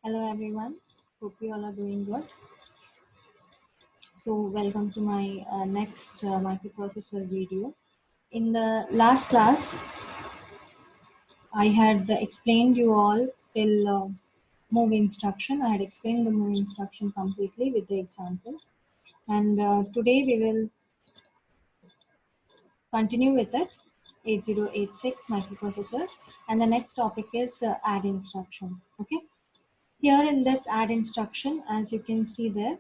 Hello everyone, hope you all are doing good. So welcome to my next microprocessor video. In the last class, I had explained you all till move instruction. I had explained the move instruction completely with the example. And today we will continue with it, 8086 microprocessor. And the next topic is add instruction. Okay. Here in this add instruction, as you can see there,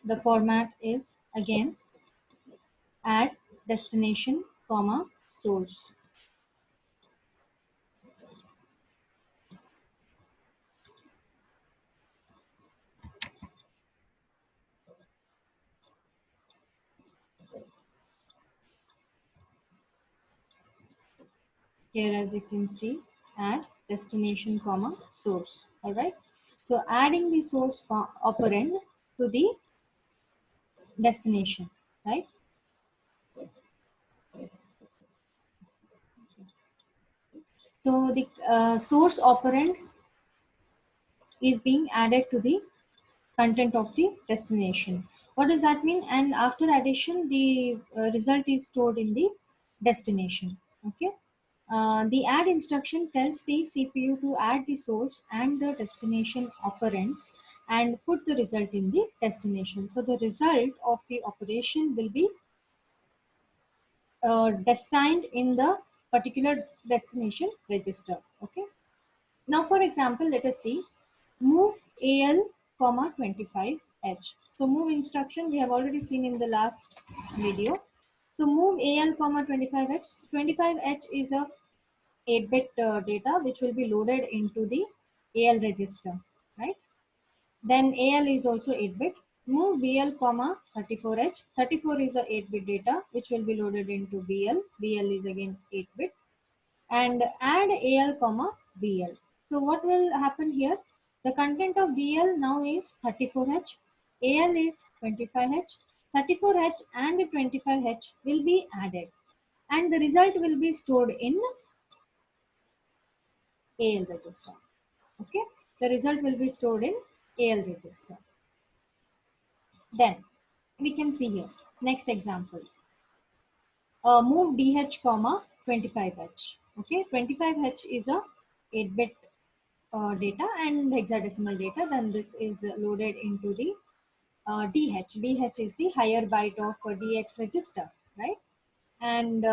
the format is again add destination comma source. Here as you can see, add destination comma source. All right, so adding the source operand to the destination, right? So the source operand is being added to the content of the destination. What does that mean? And after addition, the result is stored in the destination. Okay. The add instruction tells the CPU to add the source and the destination operands and put the result in the destination. So the result of the operation will be destined in the particular destination register. Okay. Now, for example, let us see move AL comma 25H. So move instruction we have already seen in the last video. So move AL comma 25H. 25H is a 8-bit data which will be loaded into the AL register, right? Then AL is also 8-bit. Move BL comma 34H. 34 is a 8-bit data which will be loaded into BL. BL is again 8-bit. And add AL comma BL. So what will happen here? The content of BL now is 34H. AL is 25H. 34H and 25H will be added. And the result will be stored in AL register. Okay, the result will be stored in AL register. Then we can see here next example. Move DH comma 25H. Okay, 25H is a 8-bit data and hexadecimal data. Then this is loaded into the DH. DH is the higher byte of DX register, right? And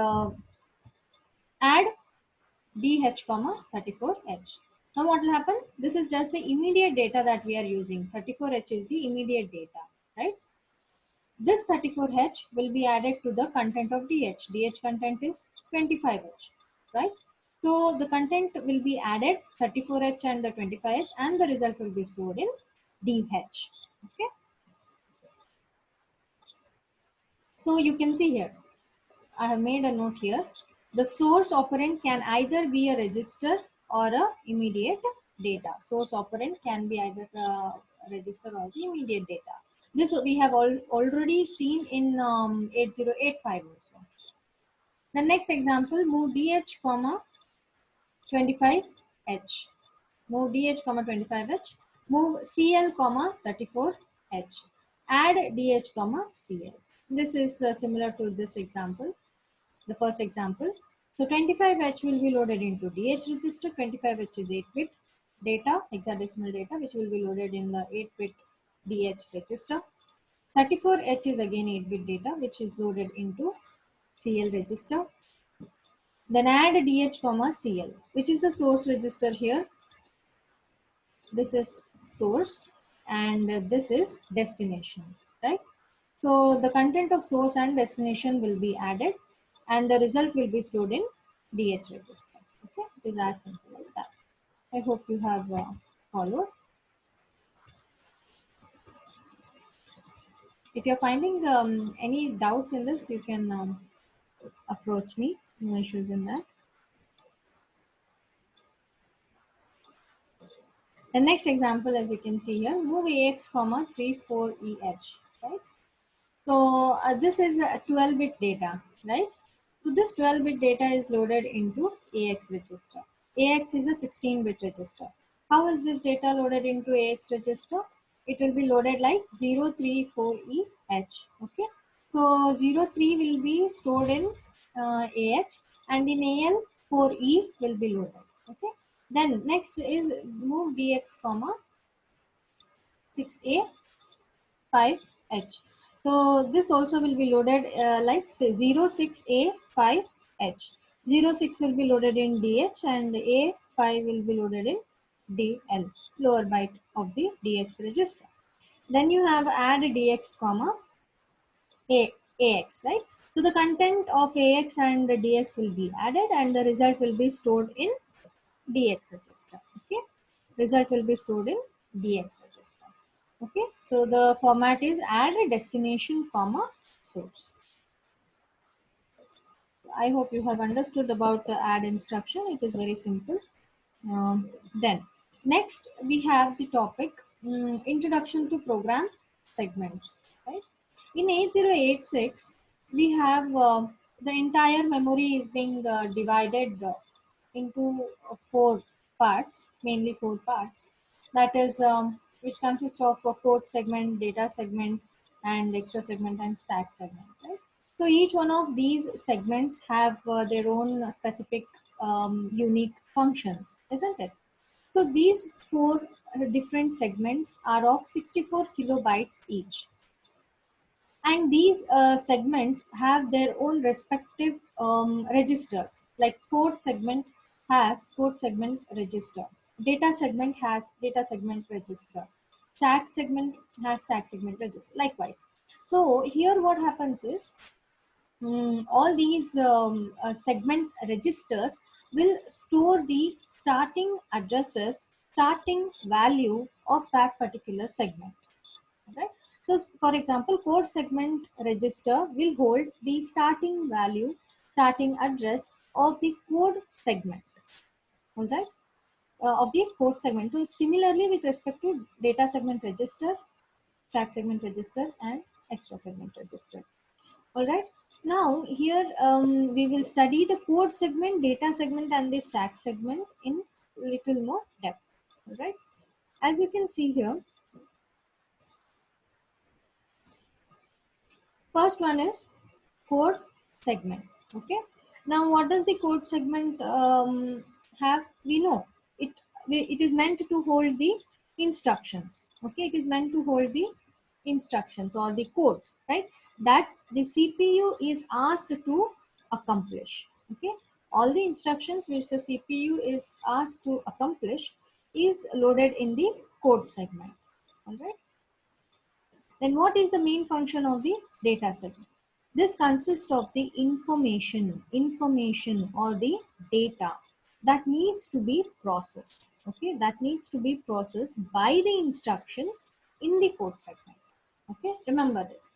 add DH comma 34H. Now what will happen? This is just the immediate data that we are using. 34H is the immediate data, right? This 34H will be added to the content of DH. DH content is 25H, right? So the content will be added 34H and the 25H and the result will be stored in DH, okay? So you can see here, I have made a note here. The source operand can either be a register or a immediate data. Source operand can be either a register or the immediate data. This we have already seen in 8085 also. The next example, move DH comma 25H. Move DH comma 25H. Move CL comma 34H. Add DH comma CL. This is similar to this example, the first example. So 25H will be loaded into DH register. 25H is 8-bit data, hexadecimal data, which will be loaded in the 8-bit DH register. 34H is again 8-bit data, which is loaded into CL register. Then add DH comma CL, which is the source register here. This is source and this is destination, right? So the content of source and destination will be added and the result will be stored in DH register. Okay, it is as simple as that. I hope you have followed. If you're finding any doubts in this, you can approach me. No issues in that. The next example, as you can see here, move AX comma 34EH, right? So this is a 12-bit data, right? So this 12-bit data is loaded into AX register. AX is a 16-bit register. How is this data loaded into AX register? It will be loaded like 034EH. Okay, so 03 will be stored in AH, and in AL 4E will be loaded. Okay, then next is move DX comma 6A 5H. So this also will be loaded like say 06A5H. 06 will be loaded in DH and A5 will be loaded in DL, lower byte of the DX register. Then you have add DX comma AX, right? So the content of AX and the DX will be added and the result will be stored in DX register. Okay, result will be stored in DX register. Okay, so the format is add destination comma source. I hope you have understood about the add instruction. It is very simple. Then next we have the topic introduction to program segments. Right, in 8086 we have the entire memory is being divided into four parts, mainly four parts. That is, which consists of a code segment, data segment, and extra segment and stack segment. Right. So each one of these segments have their own specific unique functions, isn't it? So these four different segments are of 64 kilobytes each, and these segments have their own respective registers. Like code segment has code segment register, data segment has data segment register, stack segment has stack segment register, likewise. So here what happens is all these segment registers will store the starting addresses, starting value of that particular segment. Right? So, for example, code segment register will hold the starting value, starting address of the code segment. All right, of the code segment. So, similarly, with respect to data segment register, stack segment register, and extra segment register. All right. Now, here we will study the code segment, data segment, and the stack segment in little more depth. All right. As you can see here, first one is code segment. Okay, now what does the code segment have? We know it it is meant to hold the instructions. Okay, it is meant to hold the instructions or the codes, right, that the CPU is asked to accomplish. Okay, all the instructions which the CPU is asked to accomplish is loaded in the code segment. All right, then what is the main function of the data segment? This consists of the information or the data that needs to be processed. Okay, that needs to be processed by the instructions in the code segment. Okay, remember this.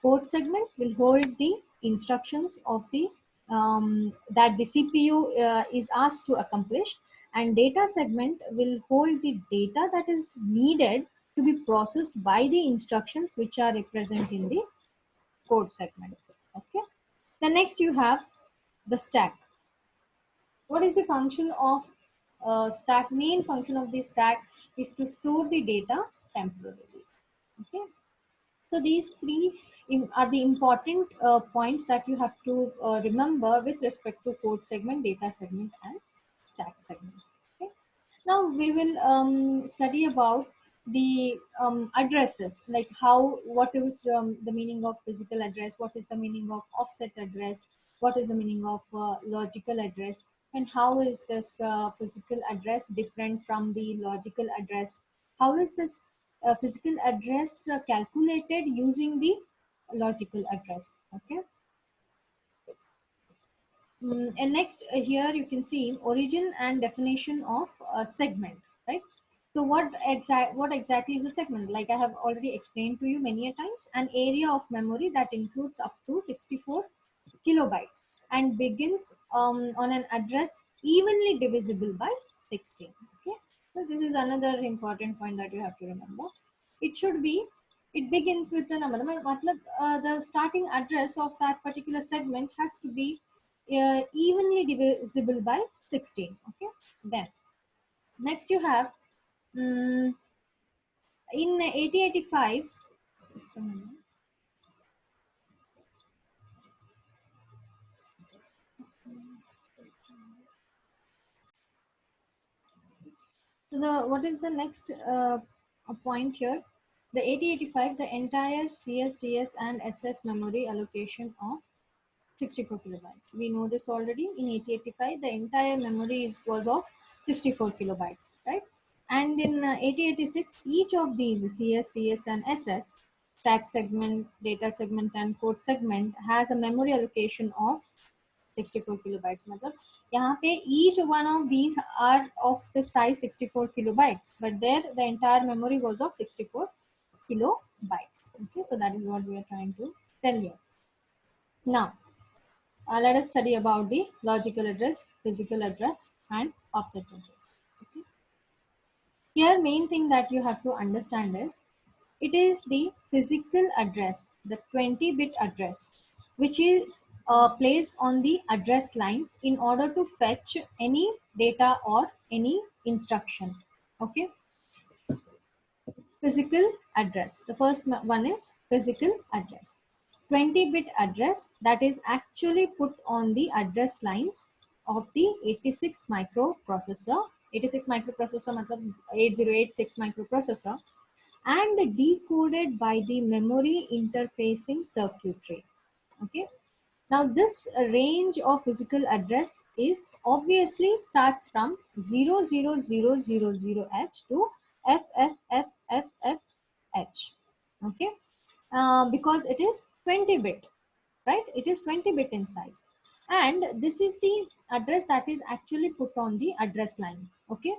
Code segment will hold the instructions of the that the CPU is asked to accomplish, and data segment will hold the data that is needed to be processed by the instructions which are present in the code segment. Okay. Then next you have the stack. What is the function of stack? Main function of the stack is to store the data temporarily. Okay. So these three are the important points that you have to remember with respect to code segment, data segment, and stack segment. Okay. Now we will study about the addresses, like what is the meaning of physical address, what is the meaning of offset address, what is the meaning of logical address, and how is this physical address different from the logical address. How is this physical address calculated using the logical address. Okay. And next here you can see origin and definition of segment, right? So what exactly is a segment? Like I have already explained to you many a times, an area of memory that includes up to 64 kilobytes and begins on an address evenly divisible by 16. Okay, so this is another important point that you have to remember. It should be, it begins with the number. The starting address of that particular segment has to be evenly divisible by 16. Okay, then next you have Mm, in 8085, just a minute. So the what is the next point here? The 8085, the entire CSDS and SS memory allocation of 64 kilobytes. We know this already. In 8085, the entire memory was of 64 kilobytes, right? And in 8086, each of these CS, DS, and SS, stack segment, data segment, and code segment has a memory allocation of 64 kilobytes. मतलब यहाँ पे each one of these are of the size 64 kilobytes, but there the entire memory was of 64 kilobytes. Okay, so that is what we are trying to tell you. Now, let us study about the logical address, physical address, and offset address. Okay. Here, main thing that you have to understand is it is the physical address, the 20-bit address, which is placed on the address lines in order to fetch any data or any instruction. Okay. Physical address. The first one is physical address. 20-bit address that is actually put on the address lines of the 86 microprocessor. 86 microprocessor matlab 8086 microprocessor, and decoded by the memory interfacing circuitry. Okay. Now this range of physical address is obviously starts from 00000H to FFFFFH. Okay, because it is 20-bit, right? It is 20-bit in size, and this is the address that is actually put on the address lines. Okay.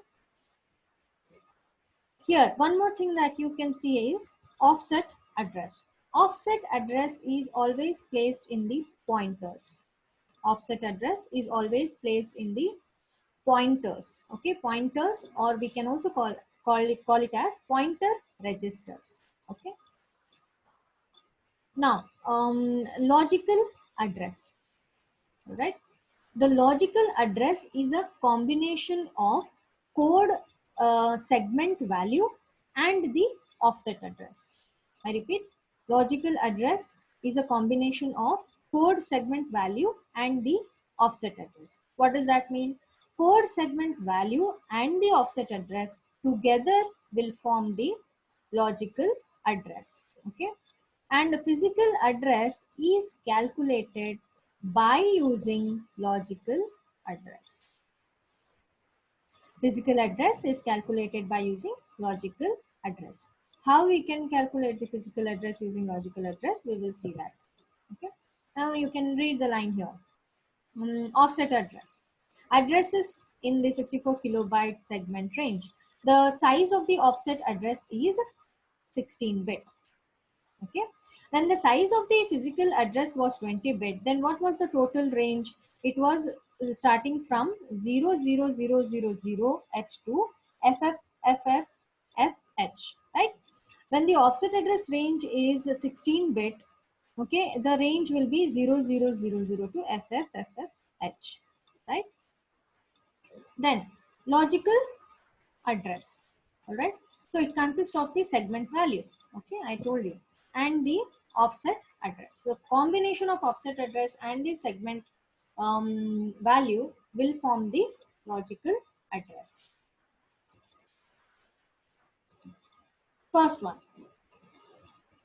Here, one more thing that you can see is offset address. Offset address is always placed in the pointers. Offset address is always placed in the pointers. Okay, pointers, or we can also call it as pointer registers. Okay. Now, logical address. All right. The logical address is a combination of code segment value and the offset address. I repeat, logical address is a combination of code segment value and the offset address. What does that mean? Code segment value and the offset address together will form the logical address. Okay. And the physical address is calculated by using logical address. Physical address is calculated by using logical address. How we can calculate the physical address using logical address, we will see that. Okay. Now you can read the line here. Offset address. Addresses in the 64 kilobyte segment range. The size of the offset address is 16-bit. Okay. When the size of the physical address was 20-bit, then what was the total range? It was starting from 00000H to FFFFH, right? When the offset address range is 16-bit, okay, the range will be 00000 to FFFFH, right? Then logical address. All right. So it consists of the segment value. Okay, I told you, and the offset address. So combination of offset address and the segment value will form the logical address. First one,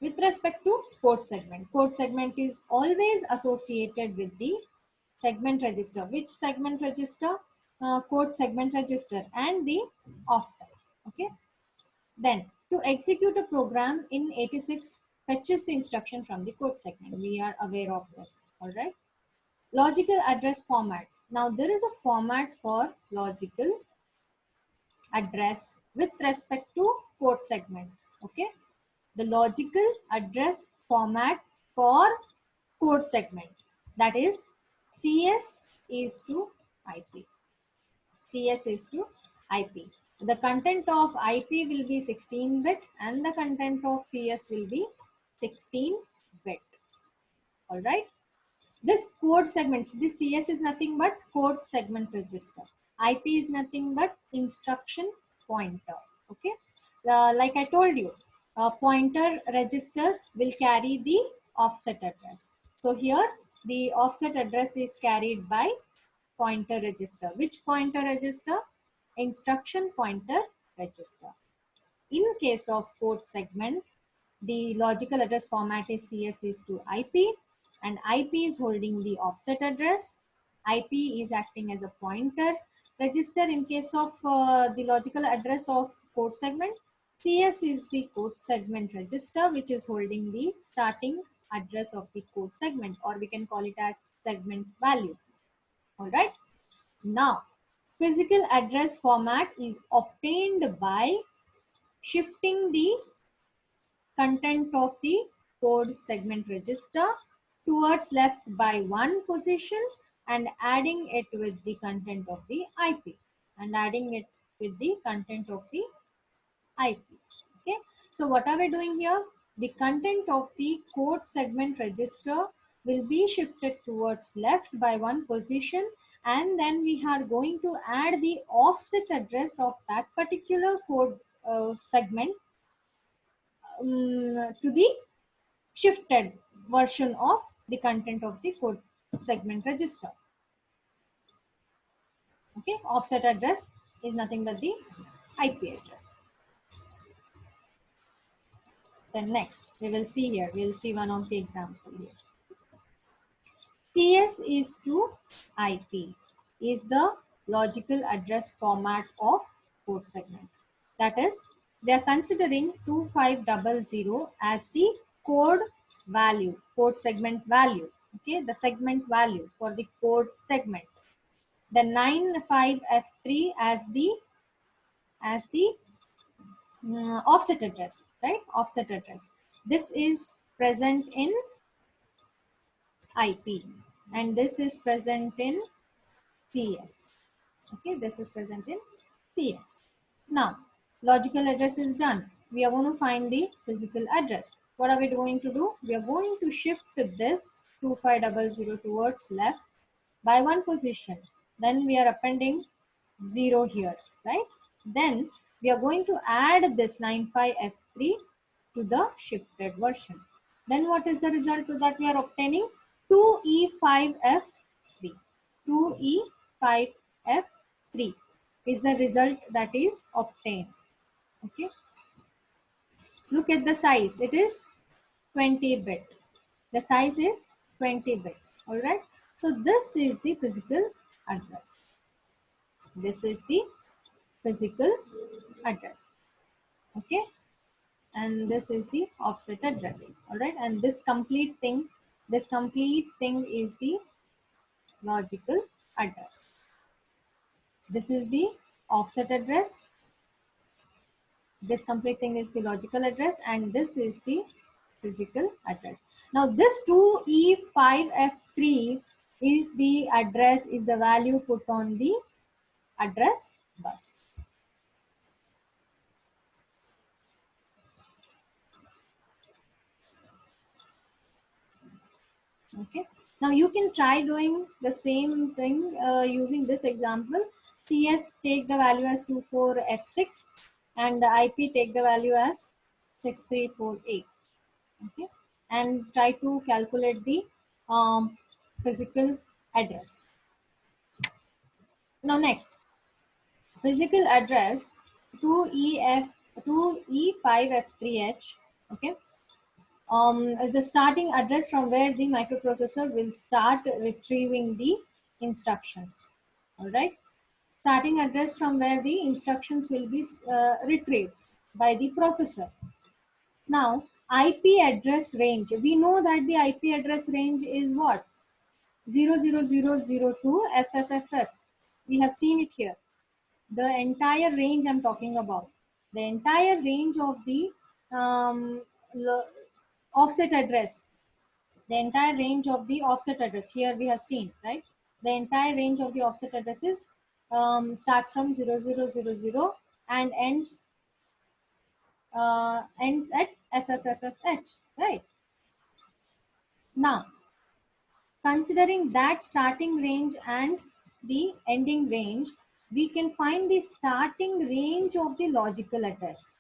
with respect to code segment is always associated with the segment register. Which segment register? Code segment register and the offset. Okay. Then, to execute a program in 86 fetches the instruction from the code segment. We are aware of this. All right. Logical address format. Now, there is a format for logical address with respect to code segment. Okay. The logical address format for code segment, that is CS is to IP. CS is to IP. The content of IP will be 16-bit and the content of CS will be 16-bit. All right. This code segments, this CS is nothing but code segment register. IP is nothing but instruction pointer. Okay. like I told you, pointer registers will carry the offset address. So here the offset address is carried by pointer register. Which pointer register? Instruction pointer register. In case of code segment, the logical address format is CS is to IP, and IP is holding the offset address. IP is acting as a pointer register. In case of the logical address of code segment, CS is the code segment register, which is holding the starting address of the code segment, or we can call it as segment value. All right. Now, physical address format is obtained by shifting the content of the code segment register towards left by one position and adding it with the content of the IP and adding it with the content of the IP. Okay, so what are we doing here? The content of the code segment register will be shifted towards left by one position, and then we are going to add the offset address of that particular code segment to the shifted version of the content of the code segment register. Okay, offset address is nothing but the IP address. Then next, we will see here, we will see one of the example here. CS is to IP is the logical address format of code segment. That is, they are considering 2500 as the code value, code segment value. Okay, the segment value for the code segment. The 95F3 as the offset address, right? Offset address. This is present in IP, and this is present in CS. Okay, this is present in CS. Now, logical address is done. We are going to find the physical address. What are we going to do? We are going to shift this 2500 towards left by one position. Then we are appending 0 here, right? Then we are going to add this 95F3 to the shifted version. Then what is the result that we are obtaining? 2E5F3. 2E5F3 is the result that is obtained. Okay. Look at the size. It is 20-bit. The size is 20-bit. All right. So this is the physical address. This is the physical address. Okay. And this is the offset address. All right. And this complete thing is the logical address. This is the offset address. This complete thing is the logical address, and this is the physical address. Now this 2E5F3 is the address, is the value put on the address bus. Okay. Now you can try doing the same thing using this example. CS take the value as 24F6 and the IP take the value as 6348. Okay, and try to calculate the physical address. Now next, physical address 2E5F3H. Okay, the starting address from where the microprocessor will start retrieving the instructions. All right, starting address from where the instructions will be retrieved by the processor. Now, IP address range. We know that the IP address range is what? 00002 FFFF. We have seen it here. The entire range I'm talking about. The entire range of the offset address. The entire range of the offset address. Here we have seen, right? The entire range of the offset addresses starts from 0000 and ends at FFFFH, right? Now, considering that starting range and the ending range, we can find the starting range of the logical address.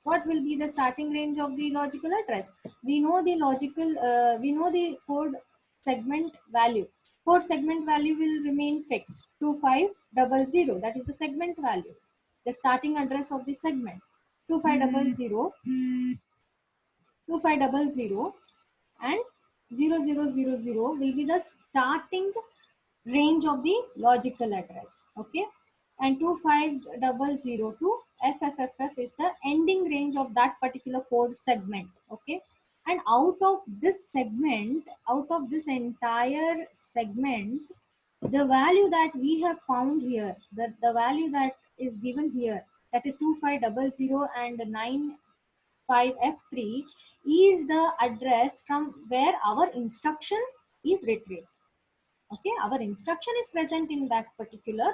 What will be the starting range of the logical address? We know the we know the code segment value. Code segment value will remain fixed, 2500. That is the segment value, the starting address of the segment. 2500, 2500 and 0000 will be the starting range of the logical address. Okay, and 2500 to FFFF is the ending range of that particular code segment. Okay, and out of this segment, out of this entire segment, the value that we have found here, the value that is given here, that is 2500 and 95F3, is the address from where our instruction is retrieved. Okay, our instruction is present in that particular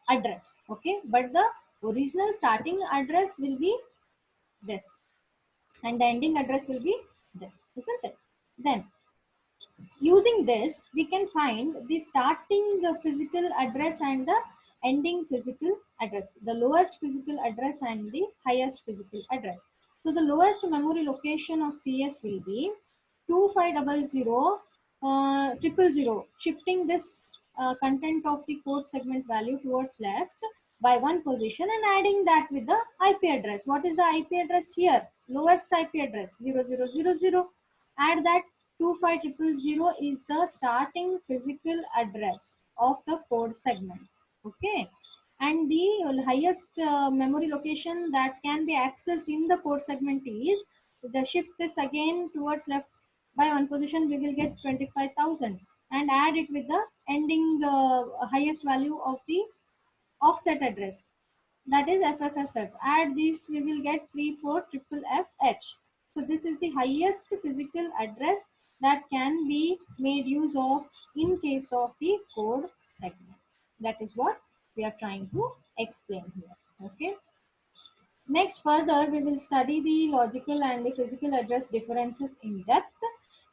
address. Okay, but the original starting address will be this, and the ending address will be this, isn't it? Then using this, we can find the starting physical address and the ending physical address, the lowest physical address and the highest physical address. So the lowest memory location of CS will be 2500 triple zero, shifting this content of the code segment value towards left by one position and adding that with the IP address. What is the IP address here? Lowest IP address 0000. Add that 25000 is the starting physical address of the code segment. Okay, and the highest memory location that can be accessed in the code segment is, the shift this again towards left by one position, we will get 25,000 and add it with the ending highest value of the offset address, that is FFFF. Add this, we will get 34FFH. So this is the highest physical address that can be made use of in case of the code segment. That is what we are trying to explain here. Okay. Next, further, we will study the logical and the physical address differences in depth.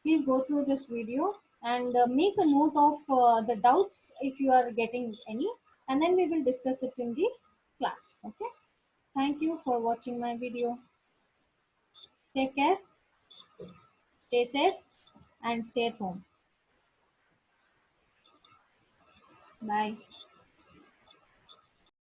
Please go through this video and make a note of the doubts if you are getting any, and then we will discuss it in the class. Okay. Thank you for watching my video. Take care, stay safe, and stay at home. Bye.